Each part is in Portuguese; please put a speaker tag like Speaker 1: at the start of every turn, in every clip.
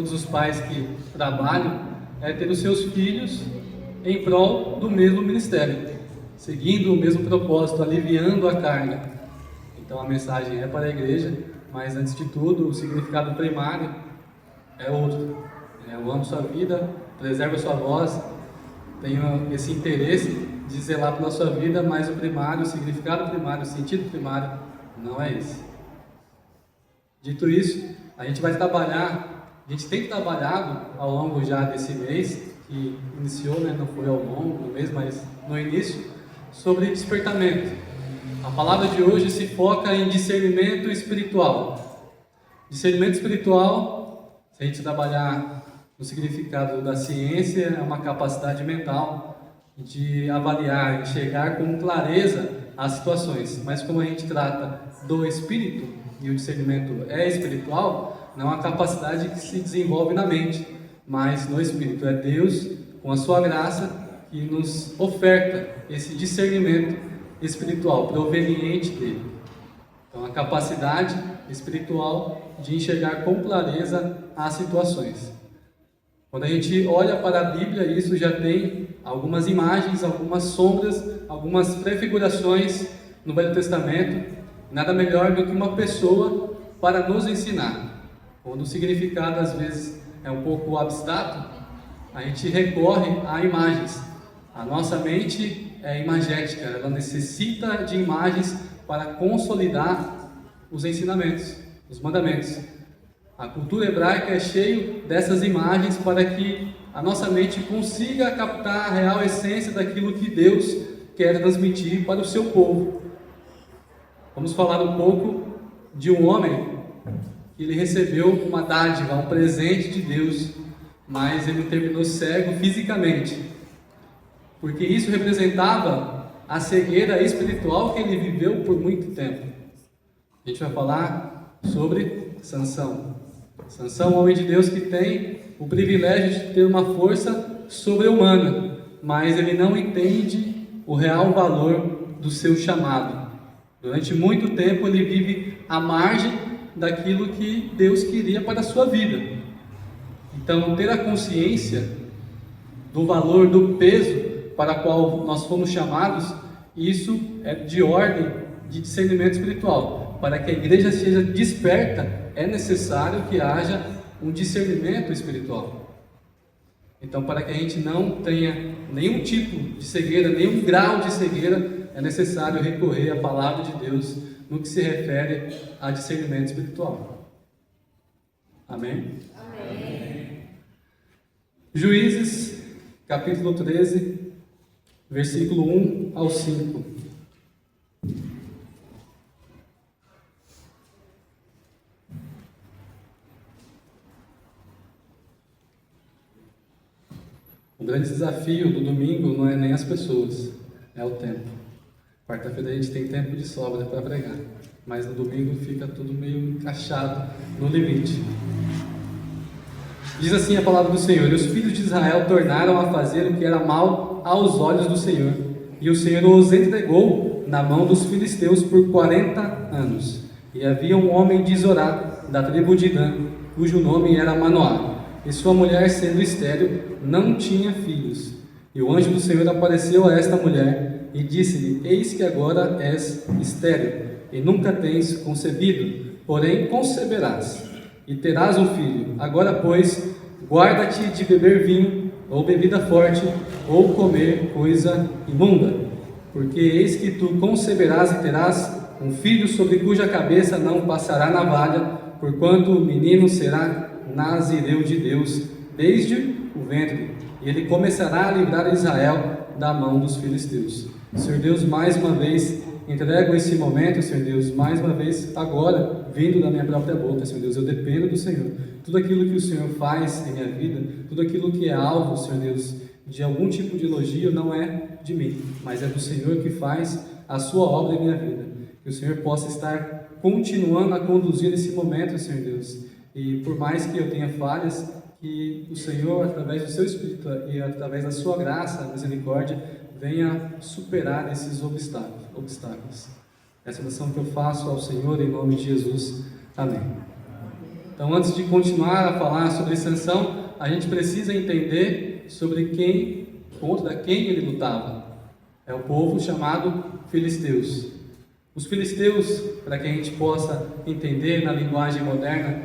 Speaker 1: todos os pais que trabalham, é ter os seus filhos em prol do mesmo ministério, seguindo o mesmo propósito, aliviando a carga. Então a mensagem é para a igreja, mas antes de tudo o significado primário é outro. Eu amo sua vida, preservo a sua voz, tenho esse interesse de zelar pela sua vida, mas o primário, o significado primário, o sentido primário não é esse. Dito isso, a gente tem trabalhado ao longo já desse mês, que iniciou, não foi ao longo do mês, mas no início, sobre despertamento. A palavra de hoje se foca em discernimento espiritual. Discernimento espiritual, se a gente trabalhar no significado da ciência, é uma capacidade mental de avaliar, enxergar com clareza as situações. Mas como a gente trata do espírito, e o discernimento é espiritual, não é uma capacidade que se desenvolve na mente, mas no espírito. É Deus, com a sua graça, que nos oferta esse discernimento espiritual, proveniente dele. Então, a capacidade espiritual de enxergar com clareza as situações. Quando a gente olha para a Bíblia, isso já tem algumas imagens, algumas sombras, algumas prefigurações no Velho Testamento. Nada melhor do que uma pessoa para nos ensinar. Quando o significado às vezes é um pouco abstrato, a gente recorre a imagens. A nossa mente é imagética, ela necessita de imagens para consolidar os ensinamentos, os mandamentos. A cultura hebraica é cheia dessas imagens para que a nossa mente consiga captar a real essência daquilo que Deus quer transmitir para o seu povo. Vamos falar um pouco de um homem que ele recebeu uma dádiva, um presente de Deus, mas ele terminou cego fisicamente, porque isso representava a cegueira espiritual que ele viveu por muito tempo. A gente vai falar sobre Sansão. Sansão, homem de Deus que tem o privilégio de ter uma força sobre-humana, mas ele não entende o real valor do seu chamado. Durante muito tempo ele vive à margem daquilo que Deus queria para a sua vida. Então, ter a consciência do valor, do peso para o qual nós fomos chamados, isso é de ordem de discernimento espiritual. Para que a igreja seja desperta, é necessário que haja um discernimento espiritual. Então, para que a gente não tenha nenhum tipo de cegueira, nenhum grau de cegueira, é necessário recorrer à palavra de Deus no que se refere a discernimento espiritual. Amém?
Speaker 2: Amém.
Speaker 1: Juízes, capítulo 13, versículo 1 ao 5. O grande desafio do domingo não é nem as pessoas, é o tempo. Quarta-feira a gente tem tempo de sobra para pregar, mas no domingo fica tudo meio encaixado no limite. Diz assim a palavra do Senhor: e os filhos de Israel tornaram a fazer o que era mal aos olhos do Senhor, e o Senhor os entregou na mão dos filisteus por 40 anos. E havia um homem de Zorá, da tribo de Dan, cujo nome era Manoá, e sua mulher, sendo estéril, não tinha filhos. E o anjo do Senhor apareceu a esta mulher e disse-lhe: eis que agora és estéril, e nunca tens concebido, porém conceberás, e terás um filho. Agora, pois, guarda-te de beber vinho, ou bebida forte, ou comer coisa imunda, porque eis que tu conceberás e terás um filho, sobre cuja cabeça não passará navalha, porquanto o menino será nazireu de Deus desde o ventre, e ele começará a livrar Israel da mão dos filisteus. Senhor Deus, mais uma vez entrego esse momento, Senhor Deus, mais uma vez agora, vindo da minha própria boca, Senhor Deus, eu dependo do Senhor. Tudo aquilo que o Senhor faz em minha vida, tudo aquilo que é alvo, Senhor Deus, de algum tipo de elogio, não é de mim, mas é do Senhor que faz a sua obra em minha vida. Que o Senhor possa estar continuando a conduzir esse momento, Senhor Deus, e por mais que eu tenha falhas, que o Senhor, através do seu Espírito e através da sua graça, misericórdia, venha superar esses obstáculos. Essa oração que eu faço ao Senhor em nome de Jesus. Amém. Então, antes de continuar a falar sobre Sansão, a gente precisa entender sobre contra quem ele lutava. É o povo chamado filisteus. Os filisteus, para que a gente possa entender na linguagem moderna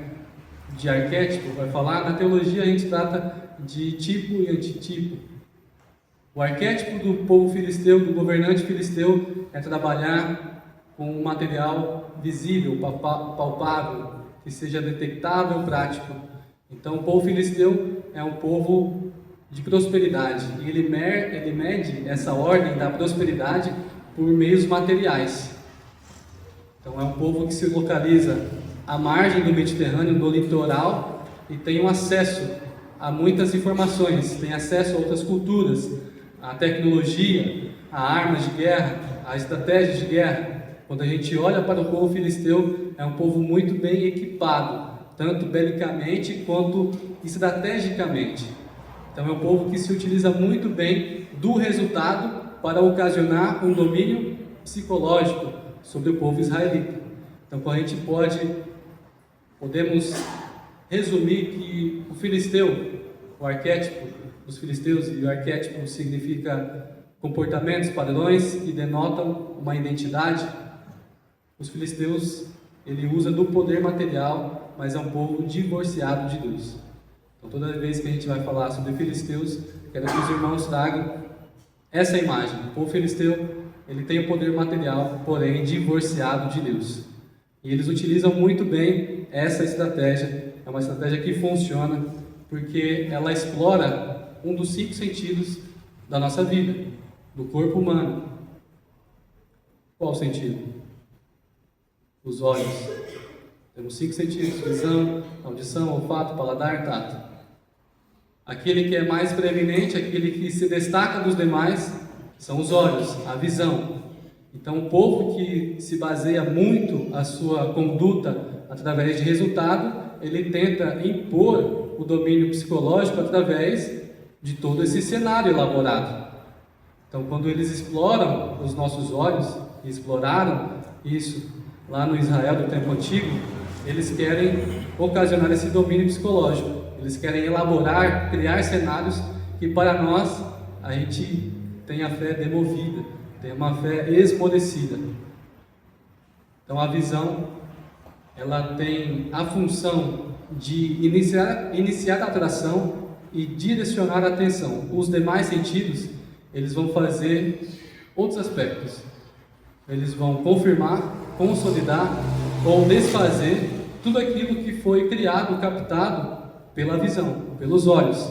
Speaker 1: de arquétipo, vai falar, na teologia a gente trata de tipo e antitipo. O arquétipo do povo filisteu, do governante filisteu, é trabalhar com um material visível, palpável, que seja detectável, prático. Então, o povo filisteu é um povo de prosperidade, e ele mede essa ordem da prosperidade por meios materiais. Então, é um povo que se localiza à margem do Mediterrâneo, no litoral, e tem um acesso a muitas informações, tem acesso a outras culturas, a tecnologia, a armas de guerra, a estratégias de guerra. Quando a gente olha para o povo filisteu, é um povo muito bem equipado, tanto belicamente quanto estrategicamente. Então é um povo que se utiliza muito bem do resultado para ocasionar um domínio psicológico sobre o povo israelita. Então a gente podemos resumir que o filisteu, o arquétipo dos filisteus, e o arquétipo significa comportamentos, padrões que denotam uma identidade. Os filisteus, ele usa do poder material, mas é um povo divorciado de Deus. Então toda vez que a gente vai falar sobre filisteus, quero que os irmãos tragam essa imagem. O povo filisteu, ele tem o poder material, porém divorciado de Deus. E eles utilizam muito bem essa estratégia. É uma estratégia que funciona porque ela explora um dos 5 sentidos da nossa vida, do corpo humano. Qual o sentido? Os olhos. Temos 5 sentidos: visão, audição, olfato, paladar, tato. Aquele que é mais preeminente, aquele que se destaca dos demais, são os olhos, a visão. Então, o povo que se baseia muito a sua conduta através de resultado, ele tenta impor o domínio psicológico através de todo esse cenário elaborado. Então, quando eles exploram os nossos olhos, e exploraram isso lá no Israel do tempo antigo, eles querem ocasionar esse domínio psicológico. Eles querem elaborar, criar cenários que para nós a gente tem a fé demovida, tem uma fé esmorecida. Então a visão, ela tem a função de iniciar a atração e direcionar a atenção. Os demais sentidos, eles vão fazer outros aspectos. Eles vão confirmar, consolidar ou desfazer tudo aquilo que foi criado, captado pela visão, pelos olhos.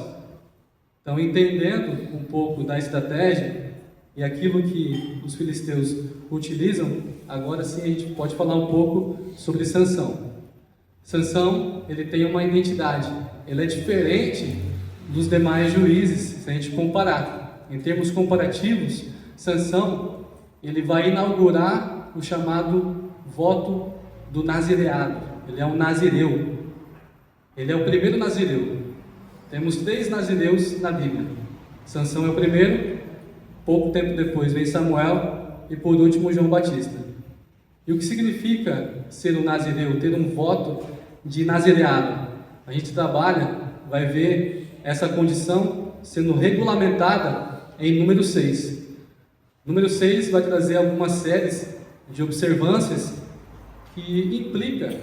Speaker 1: Então, entendendo um pouco da estratégia e aquilo que os filisteus utilizam, agora sim a gente pode falar um pouco sobre Sansão. Sansão, ele tem uma identidade, ele é diferente dos demais juízes, se a gente comparar. Em termos comparativos, Sansão, ele vai inaugurar o chamado voto do nazireado. Ele é um nazireu. Ele é o primeiro nazireu. Temos 3 nazireus na Bíblia. Sansão é o primeiro, pouco tempo depois vem Samuel e por último João Batista. E o que significa ser um nazireu, ter um voto de nazireado? A gente trabalha, vai ver essa condição sendo regulamentada em número 6. Número 6 vai trazer algumas séries de observâncias que implica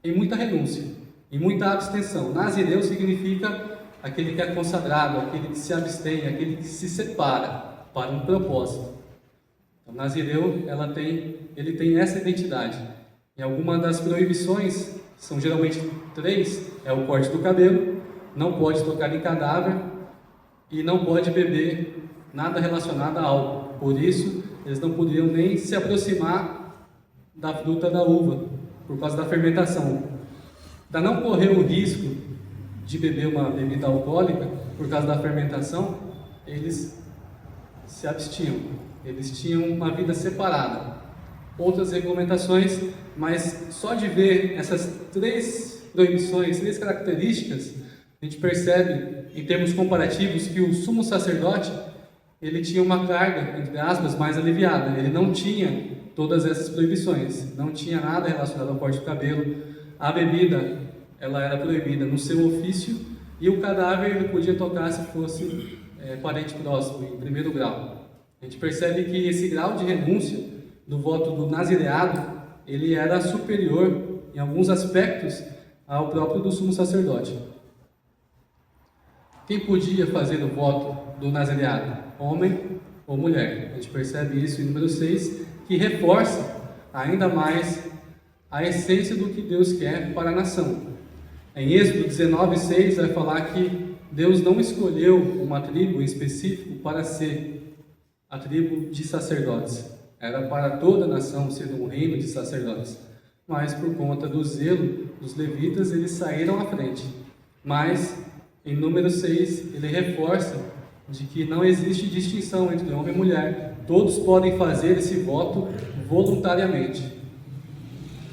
Speaker 1: em muita renúncia, em muita abstenção. Nazireu significa aquele que é consagrado, aquele que se abstém, aquele que se separa para um propósito. Então, Nazireu, ele tem essa identidade. E algumas das proibições, são geralmente 3, é o corte do cabelo, não pode tocar em cadáver e não pode beber nada relacionado a álcool. Por isso, eles não poderiam nem se aproximar da fruta da uva, por causa da fermentação. Para não correr o risco de beber uma bebida alcoólica, por causa da fermentação, eles se abstinham. Eles tinham uma vida separada. Outras regulamentações, mas só de ver essas 3 proibições, 3 características, a gente percebe, em termos comparativos, que o sumo sacerdote, ele tinha uma carga, entre aspas, mais aliviada. Ele não tinha todas essas proibições, não tinha nada relacionado ao corte do cabelo, a bebida ela era proibida no seu ofício, e o cadáver ele podia tocar se fosse parente próximo, em primeiro grau. A gente percebe que esse grau de renúncia do voto do nazireado, ele era superior em alguns aspectos ao próprio do sumo sacerdote. Quem podia fazer o voto do nazireado? Homem ou mulher? A gente percebe isso em número 6, que reforça ainda mais a essência do que Deus quer para a nação. Em Êxodo 19:6 vai falar que Deus não escolheu uma tribo em específico para ser a tribo de sacerdotes. Era para toda a nação ser um reino de sacerdotes. Mas por conta do zelo dos levitas, eles saíram à frente. Mas em número 6, ele reforça de que não existe distinção entre homem e mulher. Todos podem fazer esse voto voluntariamente.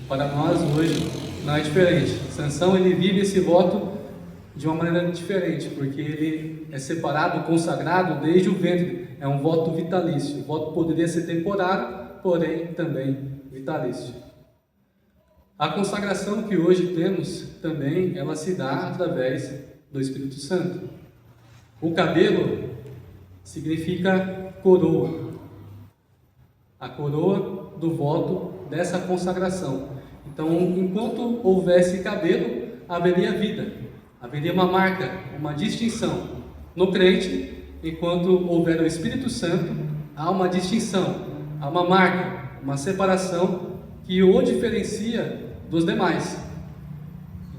Speaker 1: Para nós hoje não é diferente. Sansão ele vive esse voto de uma maneira diferente, porque ele é separado, consagrado desde o ventre. É um voto vitalício. O voto poderia ser temporário, porém também vitalício. A consagração que hoje temos também, ela se dá através do Espírito Santo. O cabelo significa coroa. A coroa do voto dessa consagração. Então, enquanto houvesse cabelo, haveria vida, haveria uma marca, uma distinção. No crente, enquanto houver o Espírito Santo, há uma distinção, há uma marca, uma separação que o diferencia dos demais.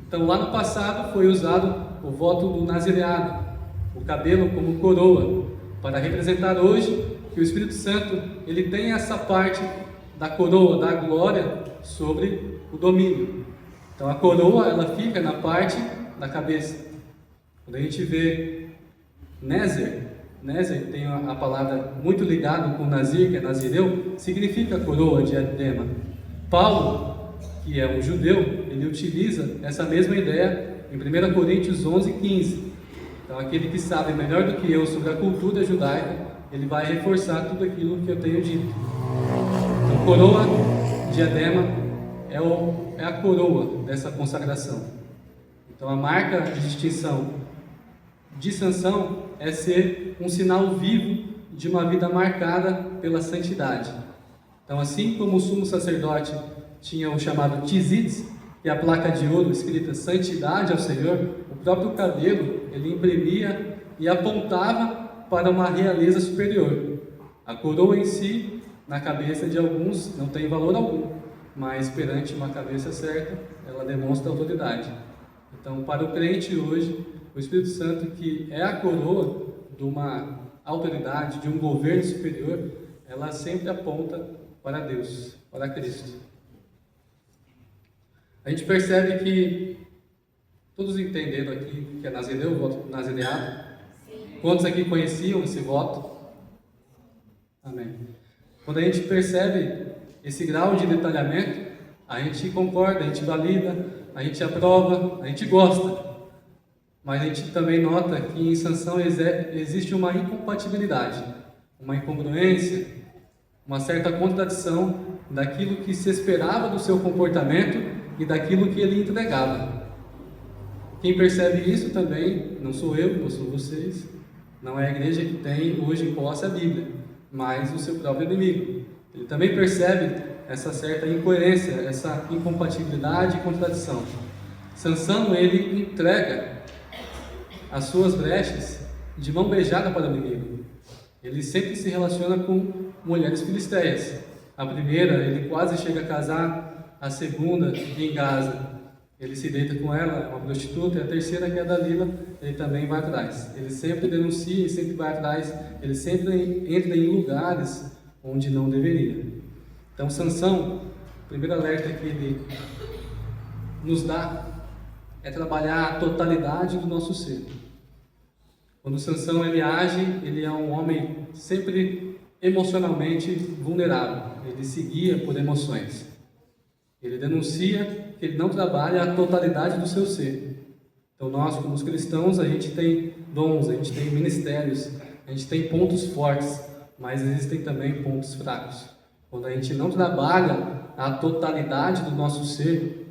Speaker 1: Então, lá no passado foi usado o voto do nazireado, o cabelo como coroa, para representar hoje que o Espírito Santo ele tem essa parte da coroa, da glória sobre o domínio. Então a coroa ela fica na parte da cabeça. Quando a gente vê Nézer tem a palavra muito ligado com Nazir, que é Nazireu, significa coroa, diadema. Paulo, que é um judeu, ele utiliza essa mesma ideia em 1 Coríntios 11:15. Então aquele que sabe melhor do que eu sobre a cultura judaica, ele vai reforçar tudo aquilo que eu tenho dito. Então coroa, diadema, é a coroa dessa consagração. Então a marca de distinção de Sansão é ser um sinal vivo de uma vida marcada pela santidade. Então assim como o sumo sacerdote tinha o chamado tzitzit, que é a placa de ouro escrita santidade ao Senhor, o próprio cabelo ele imprimia e apontava para uma realeza superior. A coroa em si, na cabeça de alguns, não tem valor algum, mas perante uma cabeça certa, ela demonstra autoridade. Então, para o crente hoje, o Espírito Santo, que é a coroa de uma autoridade, de um governo superior, ela sempre aponta para Deus, para Cristo. A gente percebe que todos entenderam aqui que é nazireu, o voto nazireado. Quantos aqui conheciam esse voto? Amém. Quando a gente percebe esse grau de detalhamento, a gente concorda, a gente valida, a gente aprova, a gente gosta. Mas a gente também nota que em Sansão existe uma incompatibilidade, uma incongruência, uma certa contradição daquilo que se esperava do seu comportamento e daquilo que ele entregava. Quem percebe isso também, não sou eu, não são vocês, não é a igreja que tem hoje em posse a Bíblia, mas o seu próprio inimigo. Ele também percebe essa certa incoerência, essa incompatibilidade e contradição. Sansão, ele entrega as suas brechas de mão beijada para o inimigo. Ele sempre se relaciona com mulheres filisteias. A primeira, ele quase chega a casar. A segunda, em Gaza, ele se deita com ela, uma prostituta. E a terceira, que é a Dalila, ele também vai atrás. Ele sempre denuncia e sempre vai atrás. Ele sempre entra em lugares onde não deveria. Então, Sansão, o primeiro alerta que ele nos dá é trabalhar a totalidade do nosso ser. Quando Sansão ele age, ele é um homem sempre emocionalmente vulnerável. Ele se guia por emoções. Ele denuncia que ele não trabalha a totalidade do seu ser. Então nós, como os cristãos, a gente tem dons, a gente tem ministérios, a gente tem pontos fortes, mas existem também pontos fracos. Quando a gente não trabalha a totalidade do nosso ser,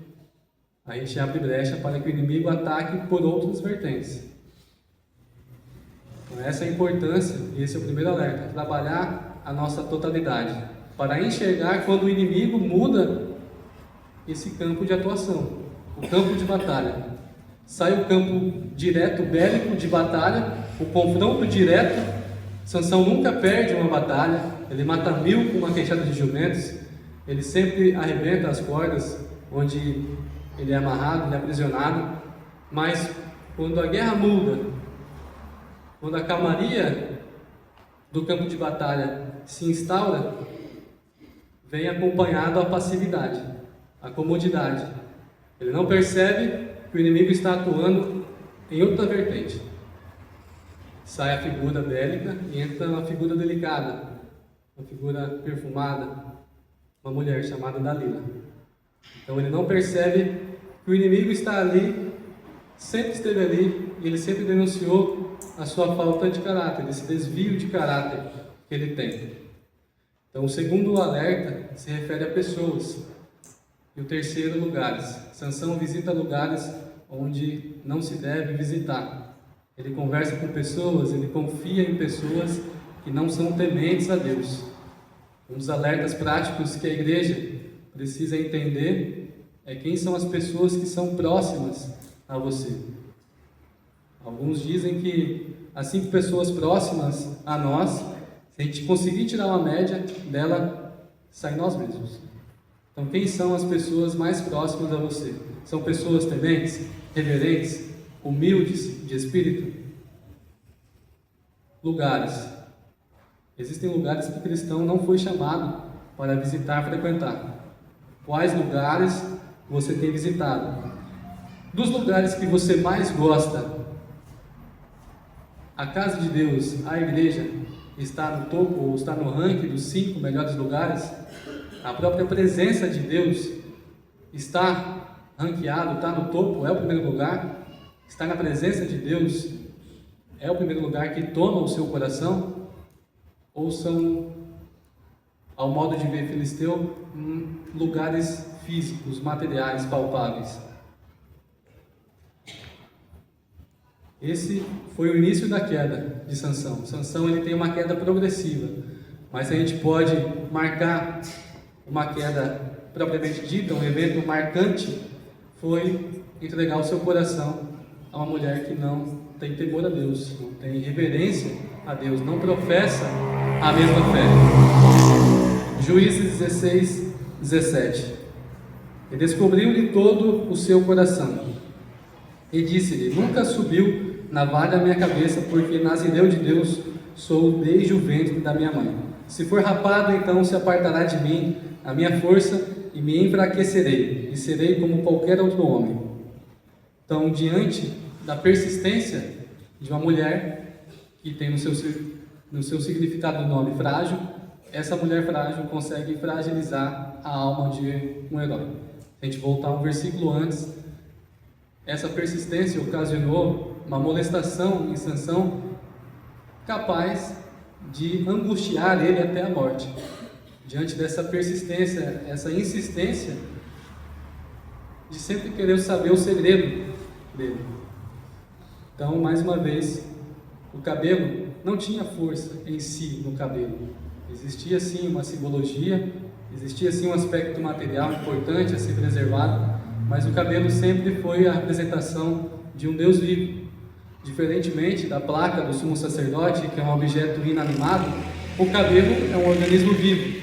Speaker 1: a gente abre brecha para que o inimigo ataque por outras vertentes. Então, essa é a importância, e esse é o primeiro alerta: trabalhar a nossa totalidade, para enxergar quando o inimigo muda esse campo de atuação, o campo de batalha. Sai o campo direto, bélico, de batalha, o confronto direto. Sansão nunca perde uma batalha, ele mata 1000 com uma queixada de jumentos, ele sempre arrebenta as cordas onde ele é amarrado, ele é aprisionado. Mas quando a guerra muda, quando a calmaria do campo de batalha se instaura, vem acompanhado a passividade, a comodidade. Ele não percebe que o inimigo está atuando em outra vertente. Sai a figura bélica e entra uma figura delicada, uma figura perfumada, uma mulher chamada Dalila. Então ele não percebe que o inimigo está ali, sempre esteve ali, e ele sempre denunciou a sua falta de caráter, esse desvio de caráter que ele tem. Então o segundo alerta se refere a pessoas. E o terceiro, lugares. Sansão visita lugares onde não se deve visitar. Ele conversa com pessoas, ele confia em pessoas que não são tementes a Deus. Um dos alertas práticos que a igreja precisa entender é quem são as pessoas que são próximas a você. Alguns dizem que as 5 pessoas próximas a nós, se a gente conseguir tirar uma média dela, sai nós mesmos. Então, quem são as pessoas mais próximas a você? São pessoas tementes, reverentes, humildes de espírito? Lugares. Existem lugares que o cristão não foi chamado para visitar, frequentar. Quais lugares você tem visitado? Dos lugares que você mais gosta, a casa de Deus, a igreja, está no topo ou está no ranking dos 5 melhores lugares? A própria presença de Deus está ranqueado, está no topo, é o primeiro lugar? Estar na presença de Deus é o primeiro lugar que toma o seu coração? Ou são, ao modo de ver filisteu, lugares físicos, materiais, palpáveis? Esse foi o início da queda de Sansão. Sansão, ele tem uma queda progressiva, mas a gente pode marcar uma queda propriamente dita, um evento marcante, foi entregar o seu coração a uma mulher que não tem temor a Deus, não tem reverência a Deus, não professa a mesma fé. Juízes 16, 17. E descobriu-lhe todo o seu coração, e disse-lhe: nunca subiu navalha a minha cabeça, porque nazireu de Deus sou desde o ventre da minha mãe. Se for rapado, então se apartará de mim a minha força, e me enfraquecerei, e serei como qualquer outro homem. Então, diante da persistência de uma mulher que tem no seu significado o nome frágil, essa mulher frágil consegue fragilizar a alma de um herói. Se a gente voltar um versículo antes, essa persistência ocasionou uma molestação em Sansão capaz de angustiar ele até a morte. Diante dessa persistência, essa insistência de sempre querer saber o segredo dele. Então, mais uma vez, o cabelo não tinha força em si no cabelo. Existia sim uma simbologia, existia sim um aspecto material importante a ser preservado, mas o cabelo sempre foi a representação de um Deus vivo. Diferentemente da placa do sumo sacerdote, que é um objeto inanimado, o cabelo é um organismo vivo.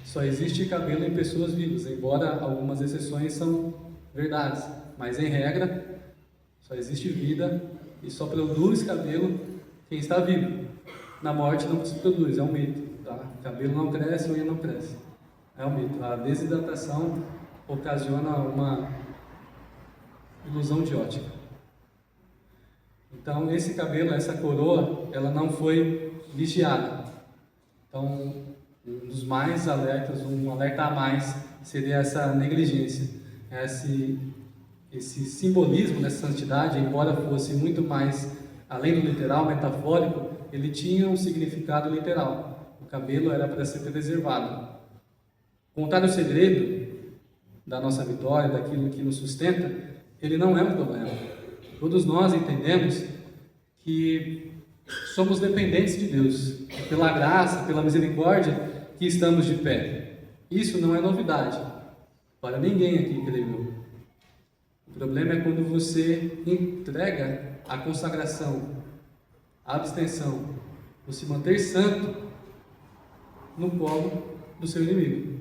Speaker 1: Só existe cabelo em pessoas vivas, embora algumas exceções são verdades, mas em regra só existe vida e só produz cabelo quem está vivo. Na morte não se produz, é um mito, tá? Cabelo não cresce, unha não cresce, é um mito. A desidratação ocasiona uma ilusão de ótica. Então esse cabelo, essa coroa, ela não foi vigiada. Então um dos mais alertas, um alerta a mais, seria essa negligência, esse simbolismo dessa santidade, embora fosse muito mais além do literal, metafórico, ele tinha um significado literal. O cabelo era para ser preservado. Contar o segredo da nossa vitória, daquilo que nos sustenta, ele não é um problema. Todos nós entendemos que somos dependentes de Deus, pela graça, pela misericórdia que estamos de pé. Isso não é novidade para ninguém aqui, creio eu. O problema é quando você entrega a consagração, a abstenção, o se manter santo no colo do seu inimigo.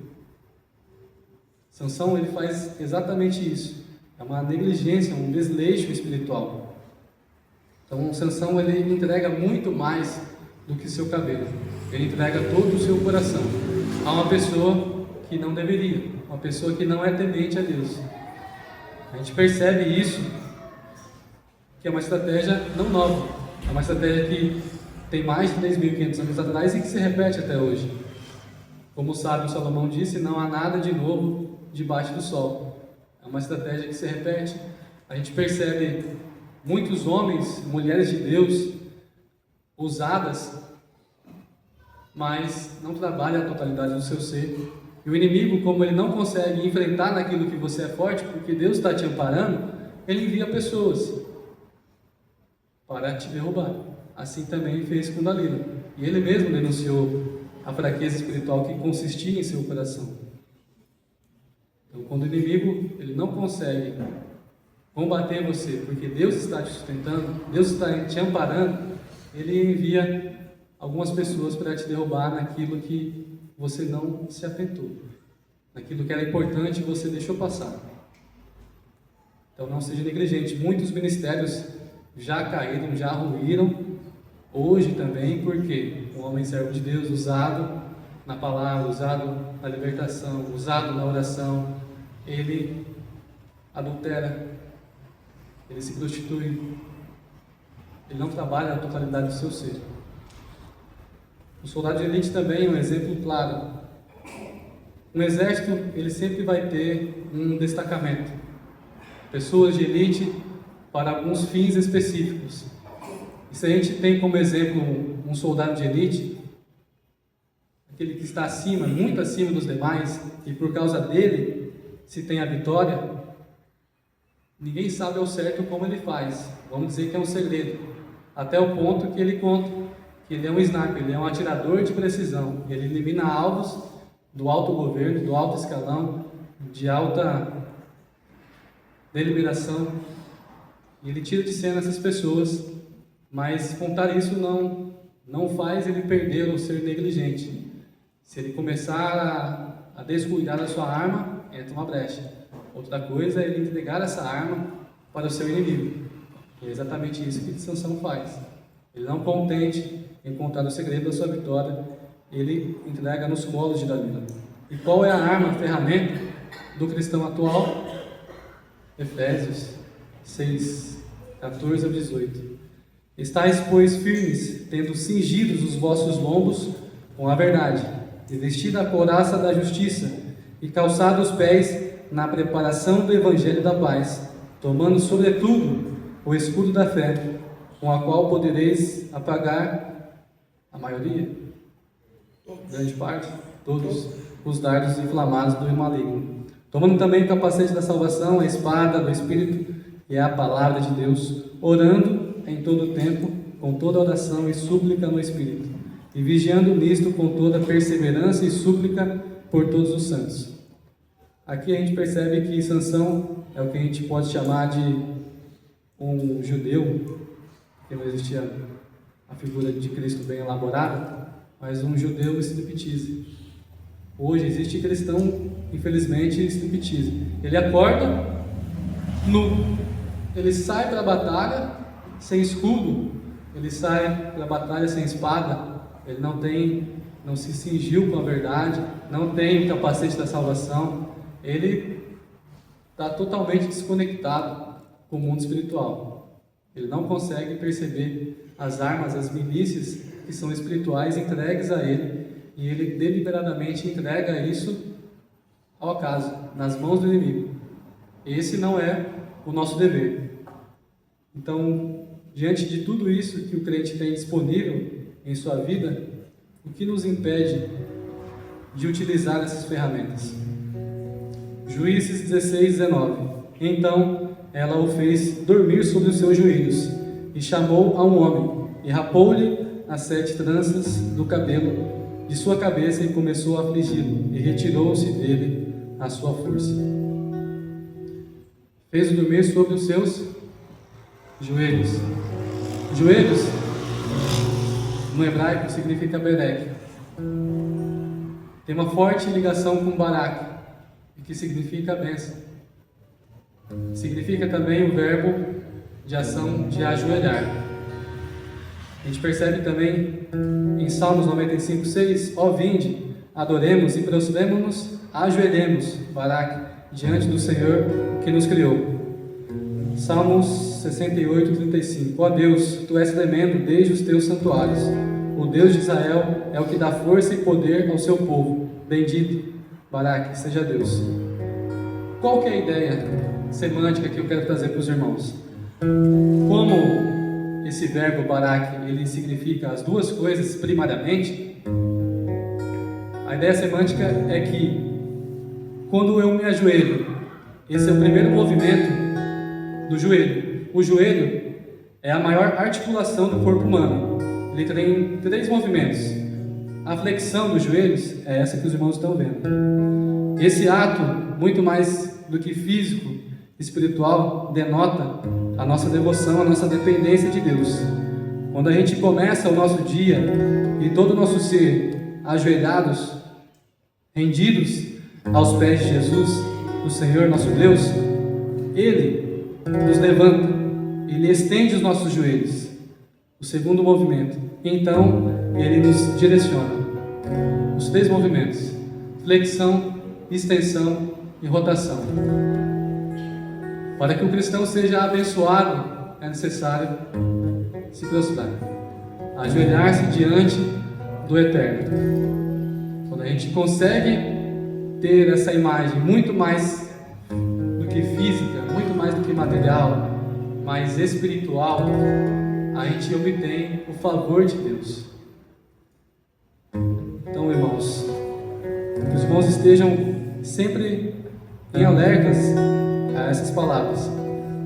Speaker 1: Sansão, ele faz exatamente isso. É uma negligência, um desleixo espiritual. Então, Sansão, ele entrega muito mais do que seu cabelo. Ele entrega todo o seu coração a uma pessoa que não deveria, uma pessoa que não é temente a Deus. A gente percebe isso, que é uma estratégia não nova, é uma estratégia que tem mais de 3.500 anos atrás e que se repete até hoje. Como o sábio Salomão disse, não há nada de novo debaixo do sol. É uma estratégia que se repete. A gente percebe muitos homens, mulheres de Deus, usadas, mas não trabalham a totalidade do seu ser. E o inimigo, como ele não consegue enfrentar naquilo que você é forte, porque Deus está te amparando, ele envia pessoas para te derrubar. Assim também fez com Dalila. E ele mesmo denunciou a fraqueza espiritual que consistia em seu coração. Então, quando o inimigo ele não consegue combater você, porque Deus está te sustentando, Deus está te amparando, ele envia algumas pessoas para te derrubar naquilo que você não se atentou, naquilo que era importante você deixou passar. Então não seja negligente. Muitos ministérios já caíram, já ruíram, hoje também, porque o homem servo de Deus usado na palavra, usado na libertação, usado na oração, ele adultera, ele se prostitui, ele não trabalha a totalidade do seu ser. O soldado de elite também é um exemplo claro. Um exército, ele sempre vai ter um destacamento, pessoas de elite para alguns fins específicos. E se a gente tem como exemplo um soldado de elite, aquele que está acima, muito acima dos demais, e por causa dele se tem a vitória, ninguém sabe ao certo como ele faz. Vamos dizer que é um segredo, até o ponto que ele conta que ele é um sniper, ele é um atirador de precisão, ele elimina alvos do alto governo, do alto escalão, de alta deliberação, e ele tira de cena essas pessoas, mas contar isso não faz ele perder ou ser negligente. Se ele começar a descuidar da sua arma, entra uma brecha. Outra coisa é ele entregar essa arma para o seu inimigo. E é exatamente isso que Sansão faz. Ele não contente em contar o segredo da sua vitória, ele entrega nos colos de Dalila. E qual é a arma, a ferramenta do cristão atual? Efésios 6, 14 ao 18. Estais, pois, firmes, tendo cingidos os vossos lombos com a verdade, e vestida a couraça da justiça, e calçados os pés na preparação do evangelho da paz, tomando sobretudo o escudo da fé, com a qual podereis apagar a maioria, grande parte, todos os dardos inflamados do maligno. Tomando também o capacete da salvação, a espada do Espírito, e a palavra de Deus, orando em todo o tempo, com toda oração e súplica no Espírito, e vigiando nisto com toda perseverança e súplica por todos os santos. Aqui a gente percebe que Sansão é o que a gente pode chamar de um judeu, que não existia a figura de Cristo bem elaborada, mas um judeu striptease. Hoje existe cristão, infelizmente, striptease. Ele acorda nu, ele sai para a batalha sem escudo, ele sai para a batalha sem espada, ele não se cingiu com a verdade, não tem o capacete da salvação, ele está totalmente desconectado com o mundo espiritual. Ele não consegue perceber as armas, as milícias que são espirituais entregues a ele, e ele deliberadamente entrega isso ao acaso, nas mãos do inimigo. Esse não é o nosso dever. Então, diante de tudo isso que o crente tem disponível em sua vida, o que nos impede de utilizar essas ferramentas? Juízes 16, 19. Então ela o fez dormir sobre os seus joelhos, e chamou a um homem, e rapou-lhe as 7 tranças do cabelo de sua cabeça, e começou a afligi-lo, e retirou-se dele a sua força. Fez-o dormir sobre os seus joelhos. Joelhos, no hebraico, significa berek. Tem uma forte ligação com Barak, que significa bênção. Significa também o verbo de ação de ajoelhar. A gente percebe também em Salmos 95, 6: ó vinde, adoremos e prostremo-nos, ajoelhemos, Barak, diante do Senhor que nos criou. Salmos 68, 35. Ó Deus, Tu és tremendo desde os Teus santuários. O Deus de Israel é o que dá força e poder ao seu povo. Bendito, Barak, seja Deus. Qual que é a ideia semântica que eu quero trazer para os irmãos? Como esse verbo Barak, ele significa as duas coisas primariamente, a ideia semântica é que quando eu me ajoelho, esse é o primeiro movimento do joelho. O joelho é a maior articulação do corpo humano. Ele tem 3 movimentos. A flexão dos joelhos é essa que os irmãos estão vendo. Esse ato, muito mais do que físico, espiritual, denota a nossa devoção, a nossa dependência de Deus. Quando a gente começa o nosso dia e todo o nosso ser ajoelhados, rendidos aos pés de Jesus, do Senhor nosso Deus, Ele nos levanta, Ele estende os nossos joelhos. O segundo movimento, então Ele nos direciona. Os 3 movimentos: flexão, extensão e rotação. Para que o cristão seja abençoado, é necessário se prostrar, ajoelhar-se diante do Eterno. Quando a gente consegue ter essa imagem muito mais do que física, muito mais do que material, mais espiritual, a gente obtém o favor de Deus. Então, irmãos, que os irmãos estejam sempre em alertas a essas palavras.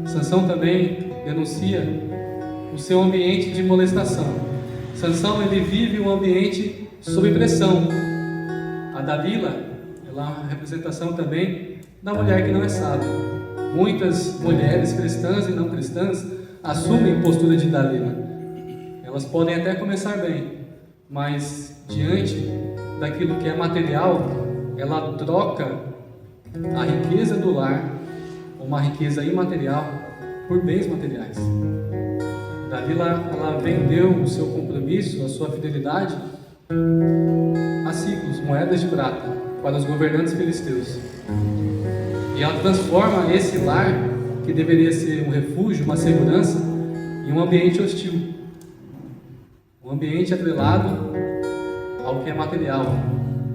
Speaker 1: Sansão também denuncia o seu ambiente de molestação. Sansão, ele vive um ambiente sob pressão. A Dalila, ela é uma representação também da mulher que não é sábia. Muitas mulheres cristãs e não cristãs assumem postura de Dalila. Elas podem até começar bem, mas diante daquilo que é material, ela troca a riqueza do lar, uma riqueza imaterial, por bens materiais. Dalila, ela vendeu o seu compromisso, a sua fidelidade a ciclos, moedas de prata, para os governantes filisteus. E ela transforma esse lar, que deveria ser um refúgio, uma segurança, em um ambiente hostil. Um ambiente atrelado ao que é material,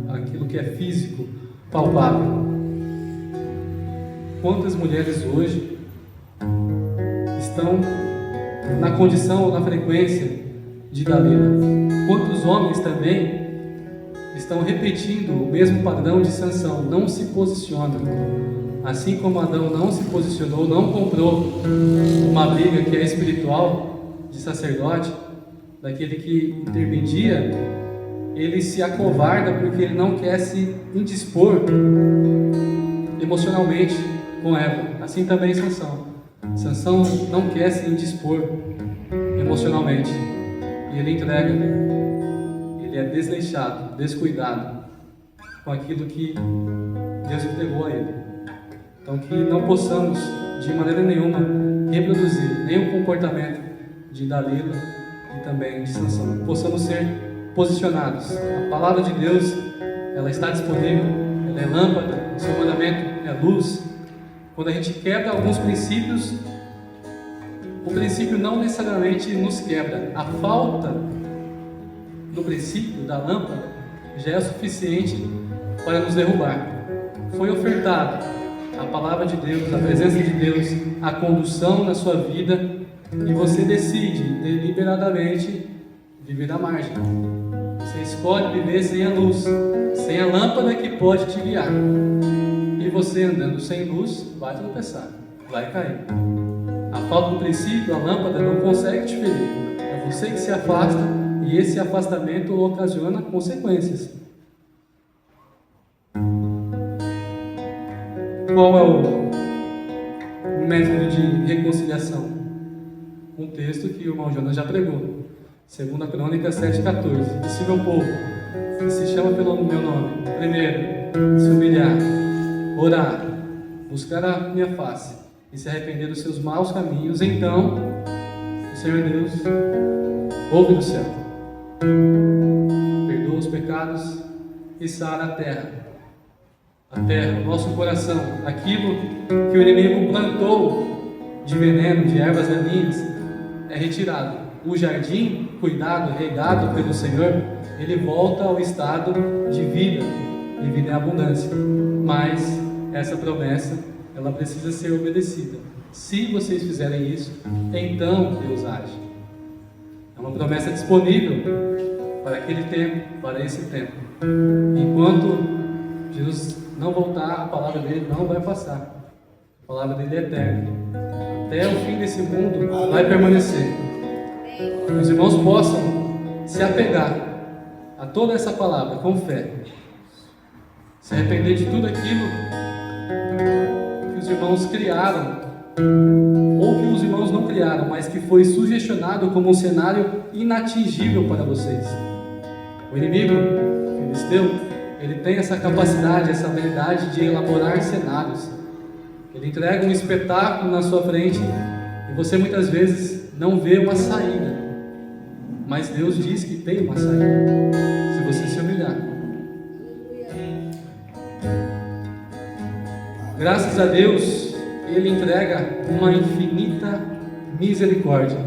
Speaker 1: aquilo que é físico, palpável. Quantas mulheres hoje estão na condição ou na frequência de Dalila? Quantos homens também estão repetindo o mesmo padrão de Sansão, não se posicionam? Assim como Adão não se posicionou, não comprou uma briga que é espiritual, de sacerdote, daquele que intermedia, ele se acovarda porque ele não quer se indispor emocionalmente com Eva. Assim também Sansão. Sansão não quer se indispor emocionalmente, e ele entrega. Ele é desleixado, descuidado com aquilo que Deus entregou a ele. Então, que não possamos de maneira nenhuma reproduzir nenhum comportamento de Dalila e também de Sansão. Possamos ser posicionados. A palavra de Deus, ela está disponível, ela é lâmpada, o seu mandamento é luz. Quando a gente quebra alguns princípios, o princípio não necessariamente nos quebra. A falta do princípio da lâmpada já é suficiente para nos derrubar. Foi ofertado a palavra de Deus, a presença de Deus, a condução na sua vida, e você decide deliberadamente viver à margem. Você escolhe viver sem a luz, sem a lâmpada que pode te guiar. E que você, andando sem luz, vai tropeçar, vai cair. A falta do princípio, a lâmpada não consegue te ferir. É você que se afasta, e esse afastamento ocasiona consequências. Qual é o método de reconciliação? Um texto que o irmão Jonas já pregou. 2 Crônicas 7,14. E se meu povo, que se chama pelo meu nome, primeiro se humilhar, orar, buscar a minha face e se arrepender dos seus maus caminhos, então o Senhor Deus ouve do céu, perdoa os pecados e sara a terra, o nosso coração, aquilo que o inimigo plantou de veneno, de ervas daninhas, é retirado. O jardim, cuidado, regado pelo Senhor, ele volta ao estado de vida, e vida em abundância. Mas essa promessa, ela precisa ser obedecida. Se vocês fizerem isso, então Deus age. É uma promessa disponível para aquele tempo, para esse tempo. Enquanto Jesus não voltar, a palavra dele não vai passar. A palavra dele é eterna. Até o fim desse mundo vai permanecer. Que os irmãos possam se apegar a toda essa palavra com fé, se arrepender de tudo aquilo que os irmãos criaram, ou que os irmãos não criaram, mas que foi sugestionado como um cenário inatingível para vocês. O inimigo, o filisteu, ele tem essa capacidade, essa habilidade de elaborar cenários. Ele entrega um espetáculo na sua frente e você muitas vezes não vê uma saída. Mas Deus diz que tem uma saída, se você se humilhar. Graças a Deus, Ele entrega uma infinita misericórdia.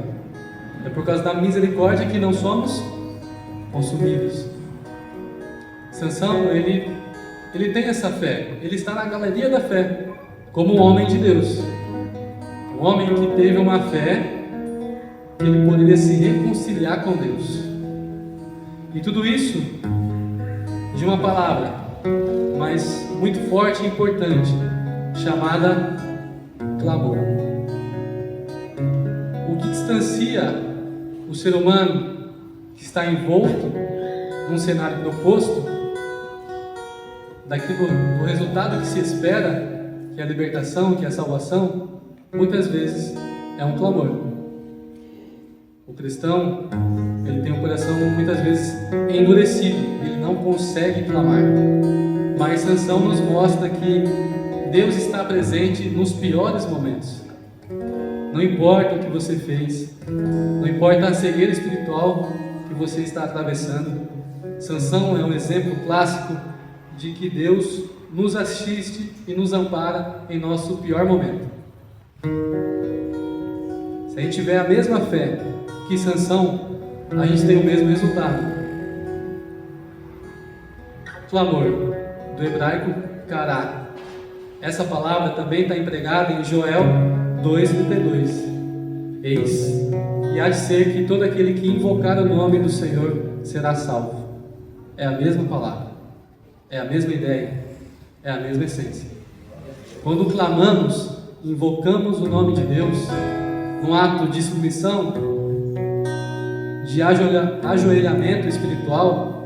Speaker 1: É por causa da misericórdia que não somos consumidos. Sansão, ele tem essa fé, ele está na galeria da fé, como um homem de Deus. Um homem que teve uma fé que ele poderia se reconciliar com Deus. E tudo isso de uma palavra, mas muito forte e importante, chamada clamor. O que distancia o ser humano que está envolto num cenário proposto daquilo, do resultado que se espera, que é a libertação, que é a salvação, muitas vezes é um clamor. O cristão, ele tem um coração muitas vezes endurecido, ele não consegue clamar. Mas Sansão nos mostra que Deus está presente nos piores momentos. Não importa o que você fez, não importa a cegueira espiritual que você está atravessando, Sansão é um exemplo clássico de que Deus nos assiste e nos ampara em nosso pior momento. Se a gente tiver a mesma fé que Sansão, a gente tem o mesmo resultado. Clamor, do hebraico kará. Essa palavra também está empregada em Joel 2,32. Eis, e há de ser que todo aquele que invocar o nome do Senhor será salvo. É a mesma palavra, é a mesma ideia, é a mesma essência. Quando clamamos, invocamos o nome de Deus, num ato de submissão, de ajoelhamento espiritual,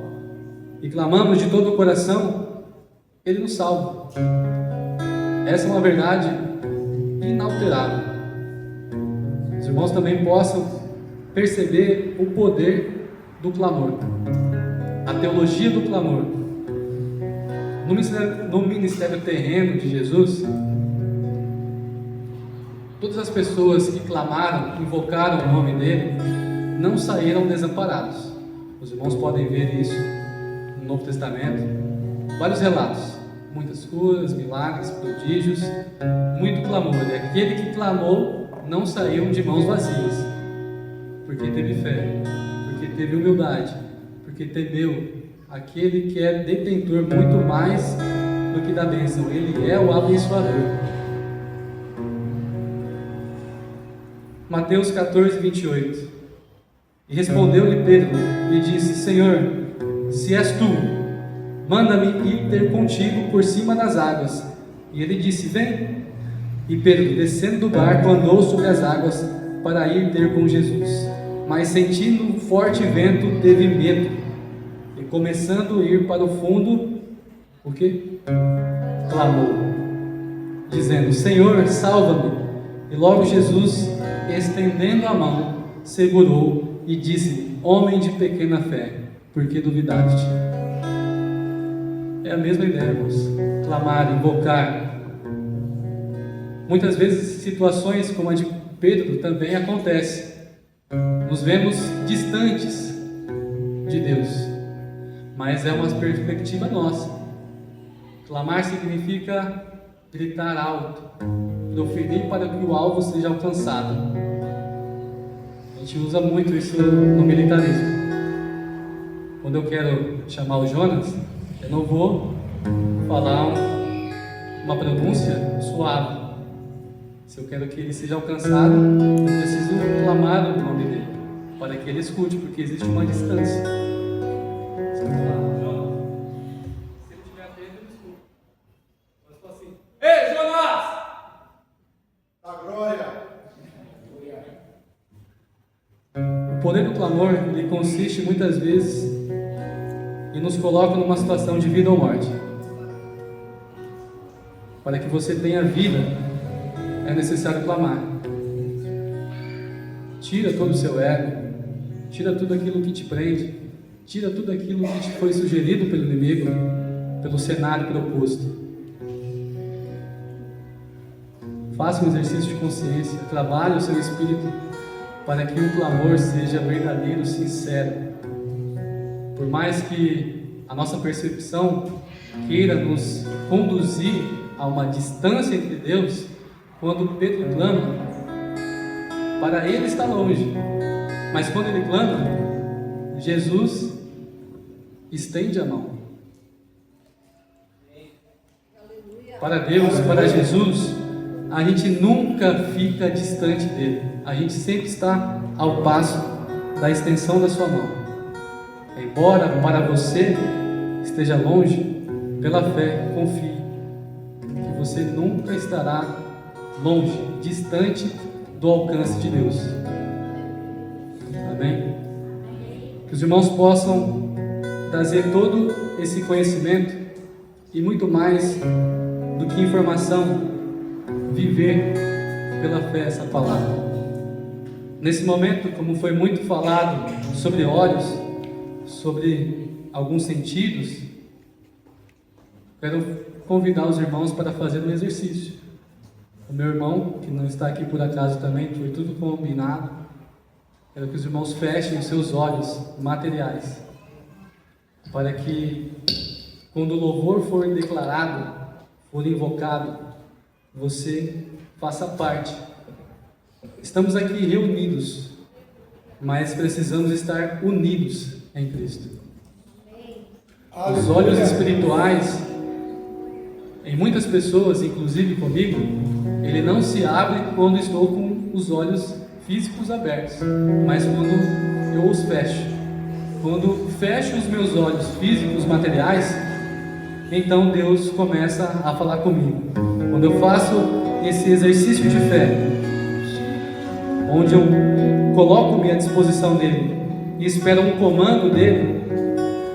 Speaker 1: e clamamos de todo o coração, Ele nos salva. Essa é uma verdade inalterável. Os irmãos também possam perceber o poder do clamor, a teologia do clamor. No ministério terreno de Jesus, todas as pessoas que clamaram, invocaram o nome dele, não saíram desamparados. Os irmãos podem ver isso no Novo Testamento, vários relatos, muitas curas, milagres, prodígios, muito clamor. E aquele que clamou não saiu de mãos vazias, porque teve fé, porque teve humildade, porque temeu aquele que é detentor muito mais do que da bênção. Ele é o abençoador. Mateus 14, 28. E respondeu-lhe Pedro e disse: Senhor, se és tu, manda-me ir ter contigo por cima das águas. E ele disse: vem. E Pedro, descendo do barco, andou sobre as águas para ir ter com Jesus. Mas sentindo um forte vento, teve medo. E começando a ir para o fundo, o quê? Clamou, dizendo: Senhor, salva-me. E logo Jesus, estendendo a mão, segurou e disse: homem de pequena fé, por que duvidaste? É a mesma ideia, irmãos. Clamar, invocar. Muitas vezes situações como a de Pedro também acontecem. Nos vemos distantes de Deus, mas é uma perspectiva nossa. Clamar significa gritar alto, proferir para que o alvo seja alcançado. A gente usa muito isso no militarismo. Quando eu quero chamar o Jonas, eu não vou falar uma pronúncia suave. Se eu quero que ele seja alcançado, eu preciso clamar o nome dele, para que ele escute, porque existe uma distância. Se eu falar, Jonas, se ele estiver atento, ele escuta. Mas eu falo assim: ei, Jonas!
Speaker 2: A glória!
Speaker 1: O poder do clamor, ele consiste muitas vezes e nos coloca numa situação de vida ou morte. Para que você tenha vida, é necessário clamar. Tira todo o seu ego, tira tudo aquilo que te prende, tira tudo aquilo que te foi sugerido pelo inimigo, pelo cenário proposto. Faça um exercício de consciência, trabalhe o seu espírito para que o clamor seja verdadeiro, sincero. Por mais que a nossa percepção queira nos conduzir a uma distância entre Deus, quando Pedro clama, para ele está longe, mas quando ele clama, Jesus estende a mão. Para Deus, para Jesus, a gente nunca fica distante dele, a gente sempre está ao passo da extensão da sua mão. Embora para você esteja longe, pela fé, confie que você nunca estará longe, distante do alcance de Deus. Amém? Que os irmãos possam trazer todo esse conhecimento e muito mais do que informação, viver pela fé essa palavra. Nesse momento, como foi muito falado sobre olhos, sobre alguns sentidos, quero convidar os irmãos para fazer um exercício. O meu irmão, que não está aqui por acaso também, foi tudo combinado. Quero que os irmãos fechem os seus olhos materiais, para que, quando o louvor for declarado, for invocado, você faça parte. Estamos aqui reunidos, mas precisamos estar unidos em Cristo. Os olhos espirituais, em muitas pessoas, inclusive comigo, ele não se abre quando estou com os olhos físicos abertos, mas quando eu os fecho. Quando fecho os meus olhos físicos, materiais, então Deus começa a falar comigo. Quando eu faço esse exercício de fé, onde eu coloco-me à disposição dele e espero um comando dele,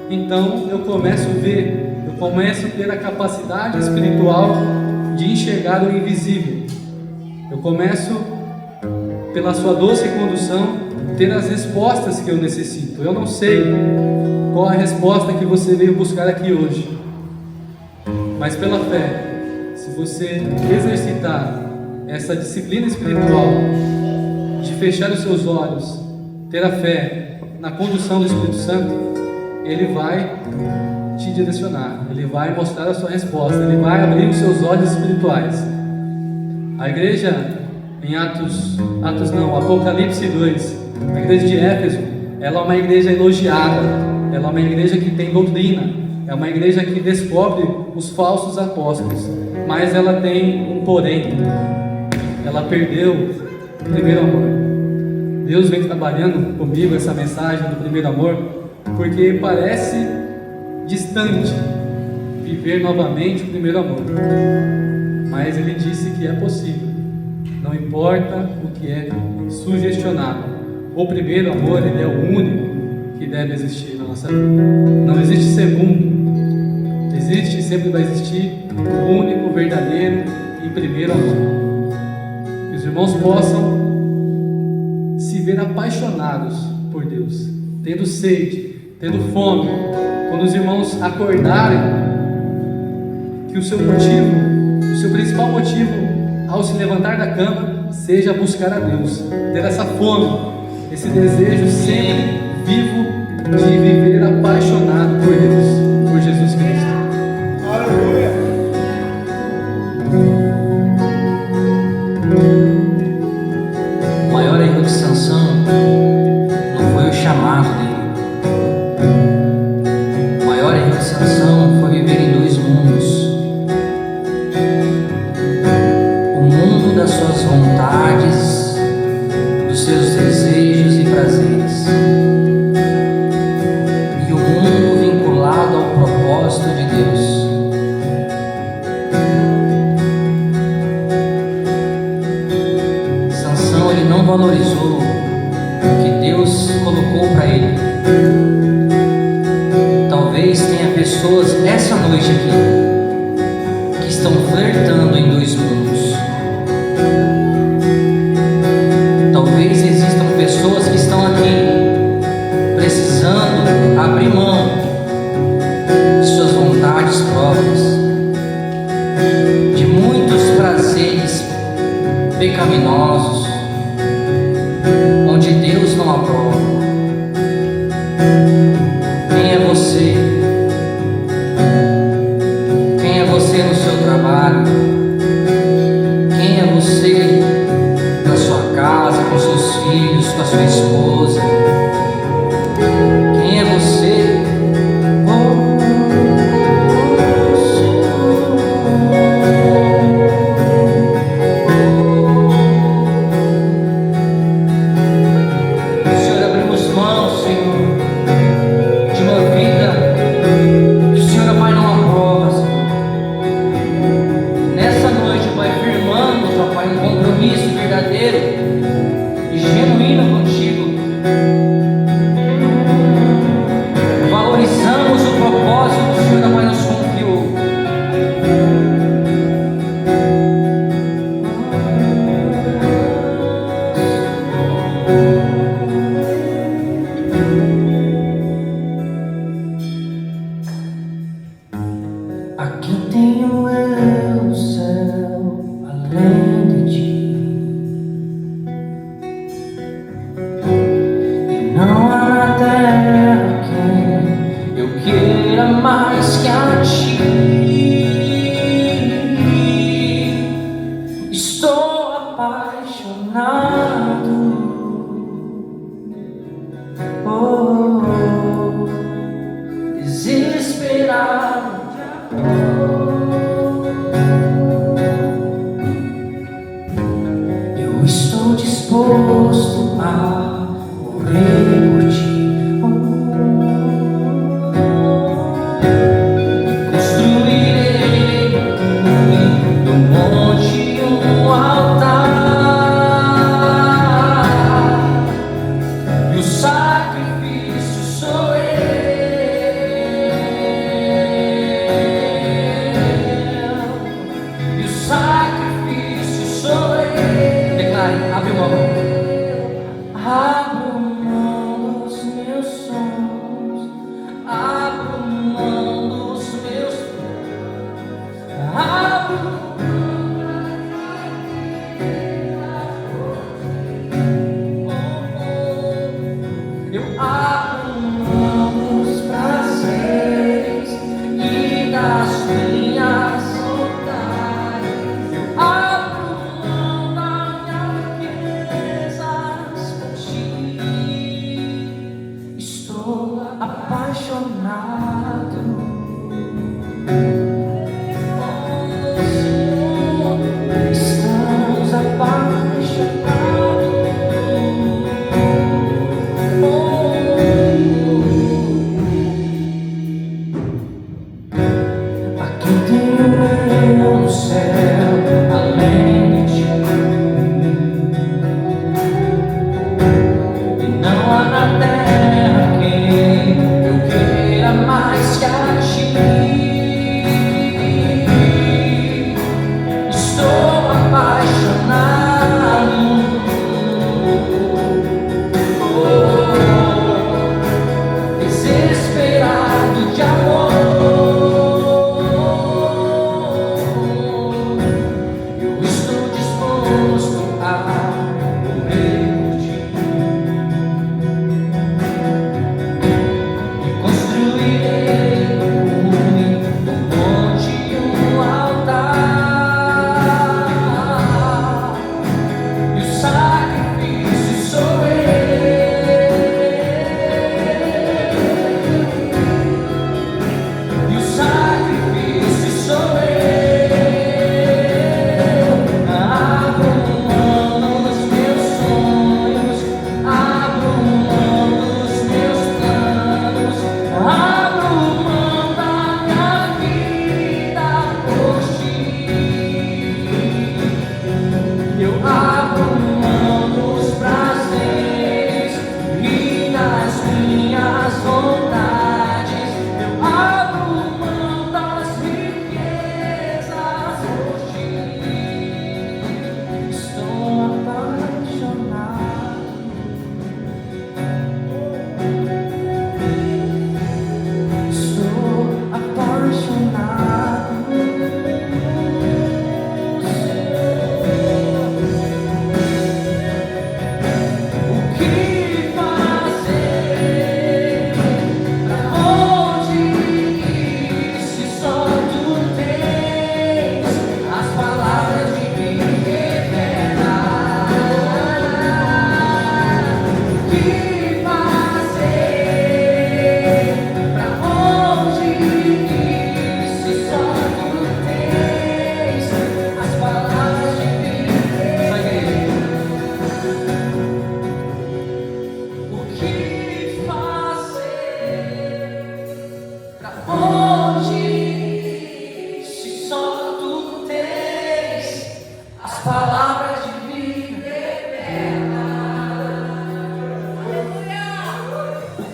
Speaker 1: então eu começo a ver, eu começo a ter a capacidade espiritual de enxergar o invisível. Eu começo, pela sua doce condução, ter as respostas que eu necessito. Eu não sei qual a resposta que você veio buscar aqui hoje, mas pela fé, se você exercitar essa disciplina espiritual de fechar os seus olhos, ter a fé na condução do Espírito Santo, ele vai te direcionar, ele vai mostrar a sua resposta, ele vai abrir os seus olhos espirituais. A igreja em Apocalipse 2, a igreja de Éfeso, ela é uma igreja elogiada, ela é uma igreja que tem doutrina, é uma igreja que descobre os falsos apóstolos, mas ela tem um porém, ela perdeu o primeiro amor. Deus vem trabalhando comigo essa mensagem do primeiro amor, porque parece distante viver novamente o primeiro amor. mas ele disse que é possível. Não importa o que é sugestionado. O primeiro amor, ele é o único que deve existir na nossa vida. Não existe segundo. Existe e sempre vai existir o único, verdadeiro e primeiro amor. Que os irmãos possam se ver apaixonados por Deus, tendo sede, tendo fome. Quando os irmãos acordarem, que o seu principal motivo ao se levantar da cama seja buscar a Deus, ter essa fome, esse desejo sempre vivo de viver apaixonado por Deus, por Jesus Cristo.
Speaker 2: Aleluia.
Speaker 3: O maior erro de Sansão não foi o chamado dele. O maior erro de Sansão foi viver em dois mundos: o mundo das suas vontades, dos seus desejos e prazeres, e o mundo vinculado ao propósito de Deus. Sansão, ele não valorizou o que Deus colocou para ele. Talvez tenha pessoas essa noite aqui que estão flertando em dois mundos. Talvez existam pessoas que estão aqui precisando abrir mão de suas vontades próprias, de muitos prazeres pecaminosos, onde Deus não aprova. Quem é você? Quem é você no seu trabalho? Quem é você na sua casa, com seus filhos, com a sua esposa? Quem é você? Senhor, abrimos mãos, Senhor, de uma vida que o Senhor, Pai, não aprova, Senhor. Nessa noite, Pai, firmamos, ó Pai, um compromisso verdadeiro e genuíno contigo. Valorizamos o propósito que o Senhor, Pai, nos confiou. Aqui tenho eu no céu, além de ti, e não há na terra quem eu queira mais que a ti. Estou apaixonado, desesperado. Eu estou disposto a morrer por ti. Construirei no monte um altar, e o sacrifício sou e o sacrifício sou eu. Declare, abre mão. Abro mão dos meus sonhos, abro mão dos meus planos, abro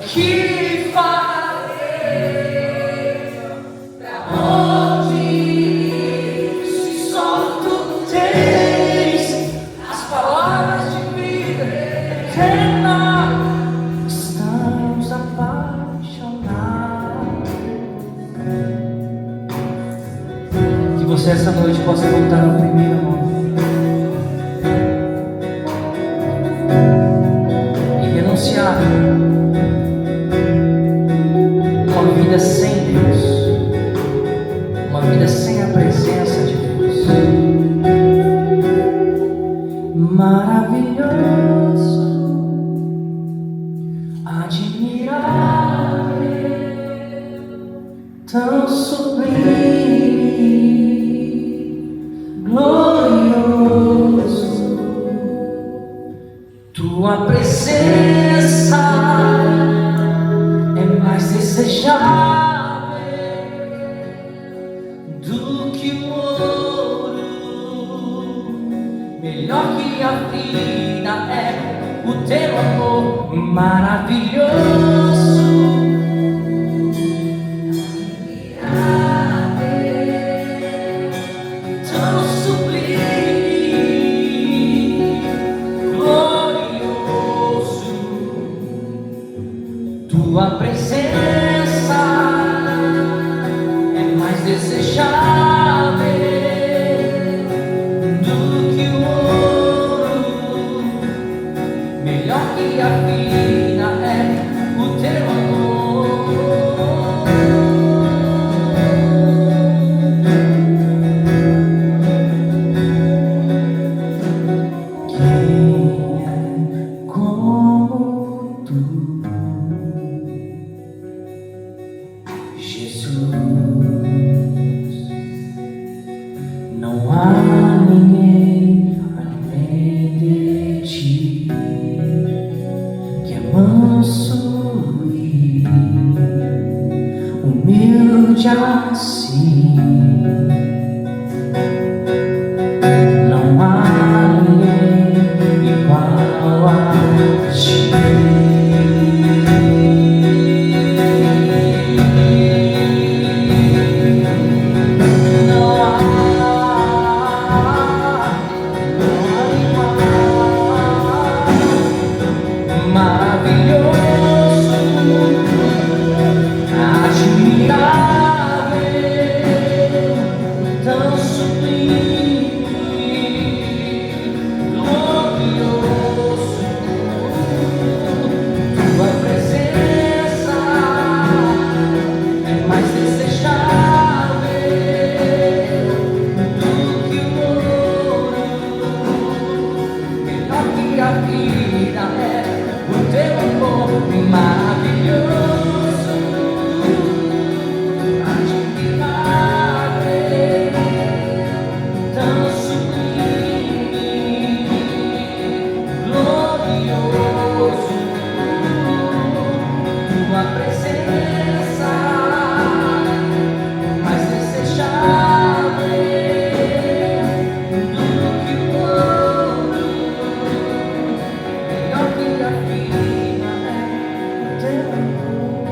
Speaker 3: que farei? Pra onde ir? Se só tu tens as palavras de vida eterna. Estamos apaixonados. Que você essa noite possa voltar ao primeiro amor e renunciar uma vida sem Deus, uma vida sem a presença de Deus. Maravilhoso, admirável, tão sublime, glorioso. Tua presença é mais desejável do que o ouro, melhor que a vida é o teu amor maravilhoso, admirável, tão sublime, glorioso. Tua presença é mais desejável do que o ouro, melhor que a vida é o teu amor. Quem é como tu, Jesus? Não há ninguém além de ti, que é manso e humilde assim. Não há ninguém igual a ti. Não há igual. Maravilhoso, admirável, tão sublime, glorioso. Tua presença é mais desejável do que o ouro, melhor que a vida é o teu amor maravilhoso, admirável, tão sublime, glorioso. Tua presença mais desejável do que o ouro, melhor que a vida é o teu amor.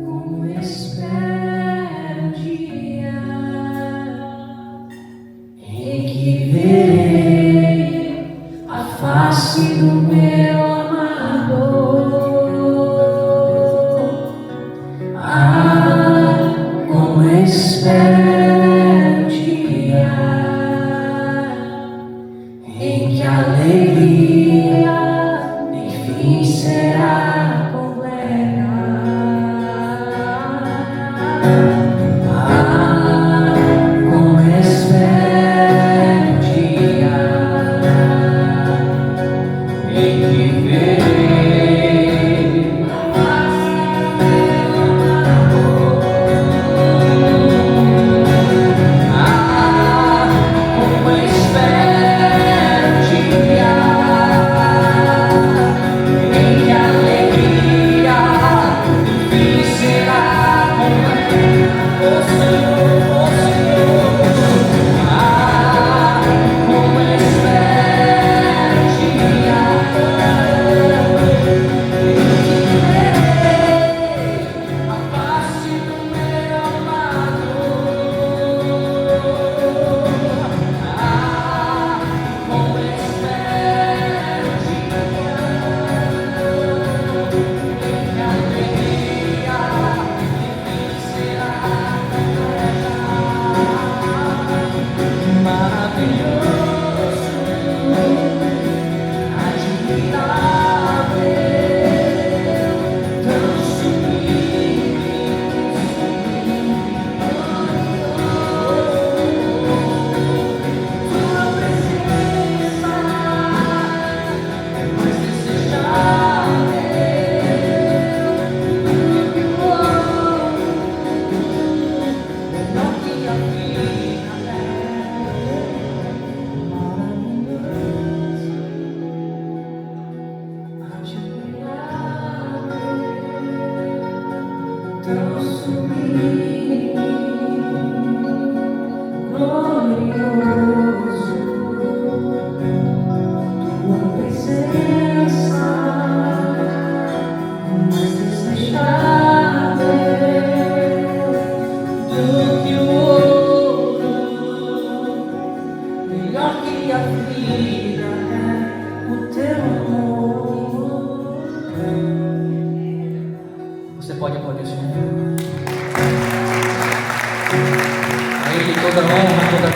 Speaker 3: Como espero o dia em que verei a face do meu amador. Ah, como espero o dia em que a alegria enfim será completa. Ah, como espero o dia em que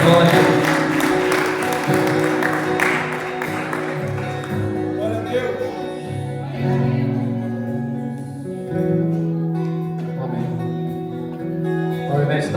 Speaker 3: Glória a Deus.